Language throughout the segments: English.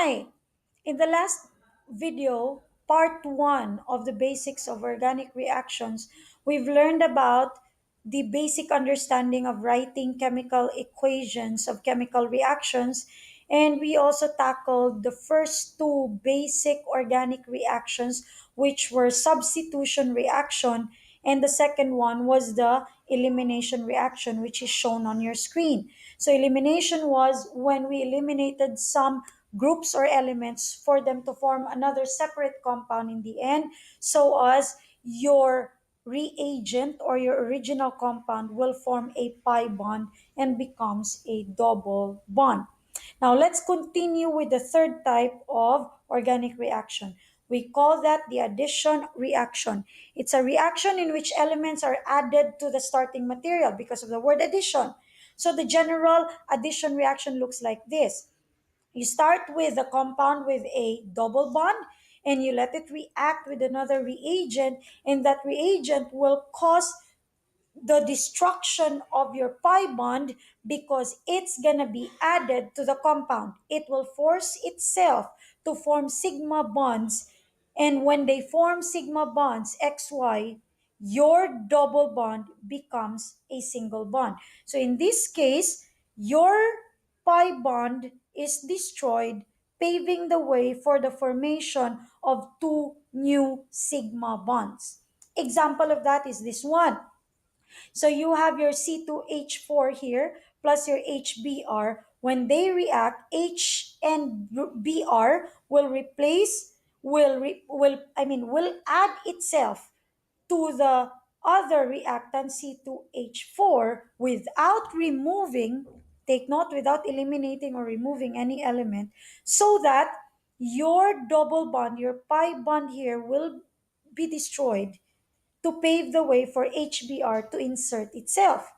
Hi! In the last video, part 1 of the basics of organic reactions, we've learned about the basic understanding of writing chemical equations of chemical reactions, and we also tackled the first two basic organic reactions, which were substitution reaction, and the second one was the elimination reaction, which is shown on your screen. So elimination was when we eliminated some groups or elements for them to form another separate compound in the end, so as your reagent or your original compound will form a pi bond and becomes a double bond. Now let's continue with the third type of organic reaction. We call that the addition reaction. It's a reaction in which elements are added to the starting material because of the word addition. So the general addition reaction looks like this. You start with a compound with a double bond and you let it react with another reagent, and that reagent will cause the destruction of your pi bond because it's going to be added to the compound. It will force itself to form sigma bonds. And when they form sigma bonds, XY, your double bond becomes a single bond. So in this case, your pi bond is destroyed, paving the way for the formation of two new sigma bonds. Example of that is this one. So you have your C2H4 here plus your HBr. When they react, H and Br will replace, will add itself to the other reactant C2H4 without removing, take note, without eliminating or removing any element, so that your double bond, your pi bond here will be destroyed to pave the way for HBr to insert itself.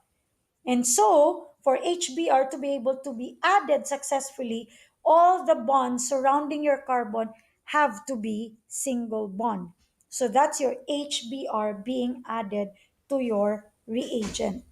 And so, for HBr to be able to be added successfully, all the bonds surrounding your carbon have to be single bond. So that's your HBr being added to your reagent.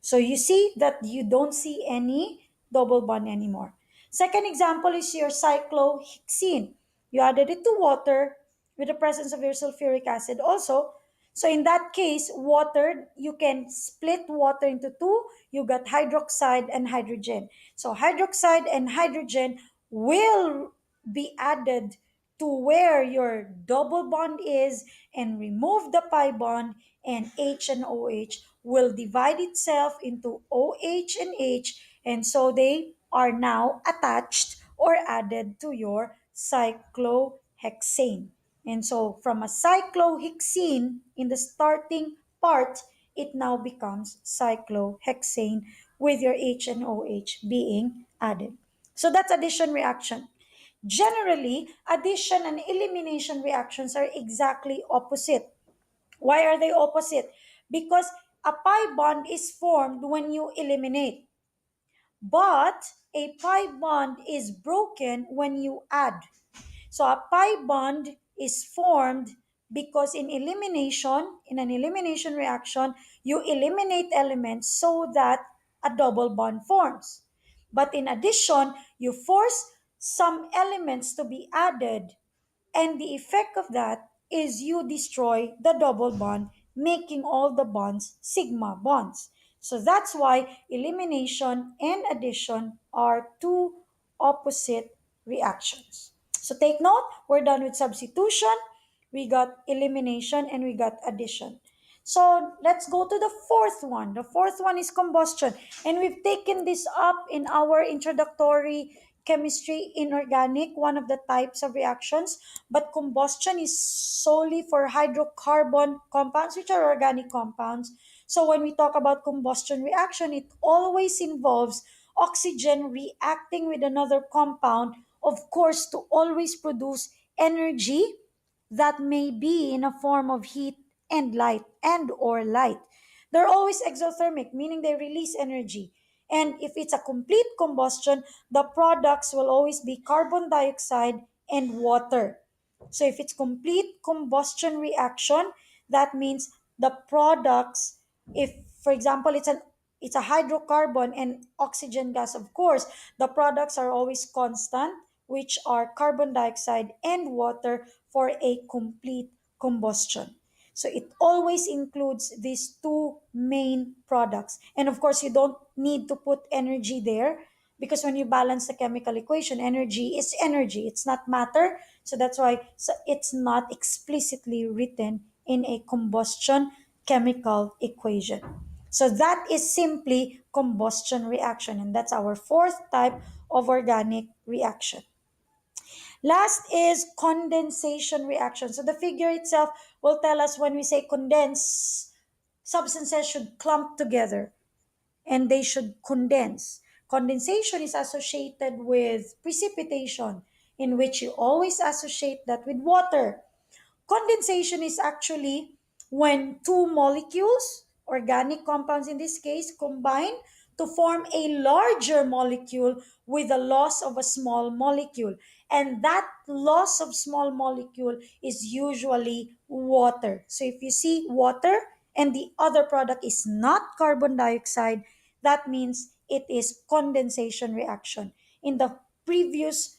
So you see that you don't see any double bond anymore. Second example is your cyclohexene. You added it to water with the presence of your sulfuric acid also. So in that case, water, you can split water into two. You got hydroxide and hydrogen. So hydroxide and hydrogen will be added to where your double bond is and remove the pi bond, and H and OH will divide itself into OH and H, and so they are now attached or added to your cyclohexane. And so from a cyclohexene in the starting part, it now becomes cyclohexane with your H and OH being added. So that's addition reaction. Generally, addition and elimination reactions are exactly opposite. Why are they opposite? Because a pi bond is formed when you eliminate, but a pi bond is broken when you add. So a pi bond is formed because in an elimination reaction, you eliminate elements so that a double bond forms. But in addition, you force some elements to be added, and the effect of that is you destroy the double bond, making all the bonds sigma bonds. So that's why elimination and addition are two opposite reactions. So take note, we're done with substitution, we got elimination, and we got addition. So let's go to the fourth one. The fourth one is combustion. And we've taken this up in our introductory chemistry inorganic, one of the types of reactions. But combustion is solely for hydrocarbon compounds, which are organic compounds. So when we talk about combustion reaction, it always involves oxygen reacting with another compound, of course, to always produce energy that may be in a form of heat and light and or light. They're always exothermic, meaning they release energy. And if it's a complete combustion, the products will always be carbon dioxide and water. So if it's complete combustion reaction, that means the products, if for example it's a hydrocarbon and oxygen gas, of course, the products are always constant which are carbon dioxide and water, for a complete combustion. So it always includes these two main products. And of course, you don't need to put energy there, because when you balance the chemical equation, energy is energy, it's not matter. So that's why, so it's not explicitly written in a combustion chemical equation. So that is simply combustion reaction, and that's our fourth type of organic reaction. Last is condensation reaction. So the figure itself will tell us, when we say condense, substances should clump together and they should condense. Condensation is associated with precipitation, in which you always associate that with water. Condensation is actually when two molecules, organic compounds in this case, combine to form a larger molecule with the loss of a small molecule. And that loss of small molecule is usually water. So if you see water and the other product is not carbon dioxide, that means it is condensation reaction. In the previous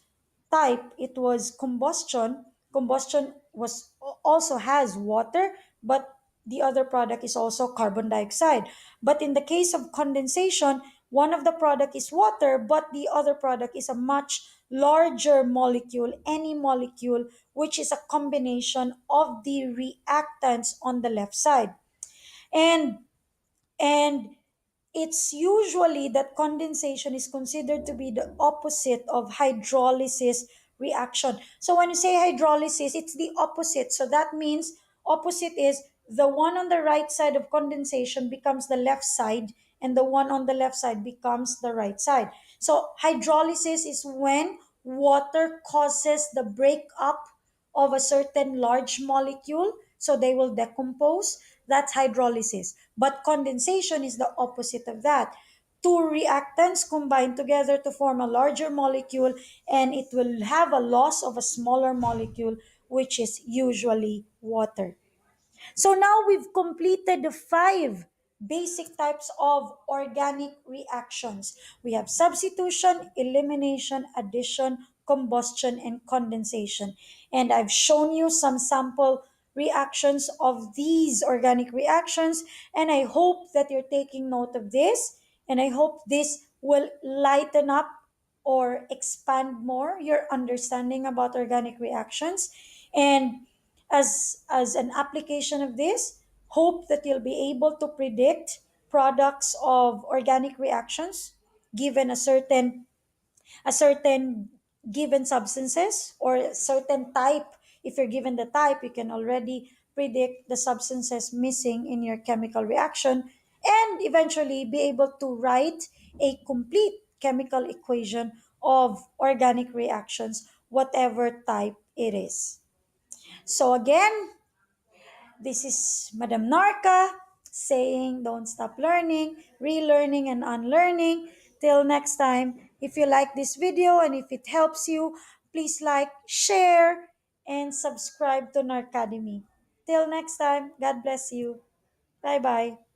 type, it was combustion. Combustion was also has water, but the other product is also carbon dioxide. But in the case of condensation, one of the product is water, but the other product is a much larger molecule, any molecule, which is a combination of the reactants on the left side. And and it's usually that condensation is considered to be the opposite of hydrolysis reaction. So when you say hydrolysis, it's the opposite. So that means opposite is the one on the right side of condensation becomes the left side, and the one on the left side becomes the right side. So hydrolysis is when water causes the breakup of a certain large molecule, so they will decompose. That's hydrolysis. But condensation is the opposite of that. Two reactants combine together to form a larger molecule, and it will have a loss of a smaller molecule, which is usually water. So now we've completed the five basic types of organic reactions. We have substitution, elimination, addition, combustion, and condensation. And I've shown you some sample reactions of these organic reactions, and I hope that you're taking note of this, and I hope this will lighten up or expand more your understanding about organic reactions. And as an application of this, hope that you'll be able to predict products of organic reactions given a certain given substances, or a certain type. If you're given the type, you can already predict the substances missing in your chemical reaction, and eventually be able to write a complete chemical equation of organic reactions, whatever type it is. So again, this is Madam Narca saying, don't stop learning, relearning, and unlearning. Till next time, if you like this video and if it helps you, please like, share, and subscribe to Narcademy. Till next time, God bless you. Bye bye.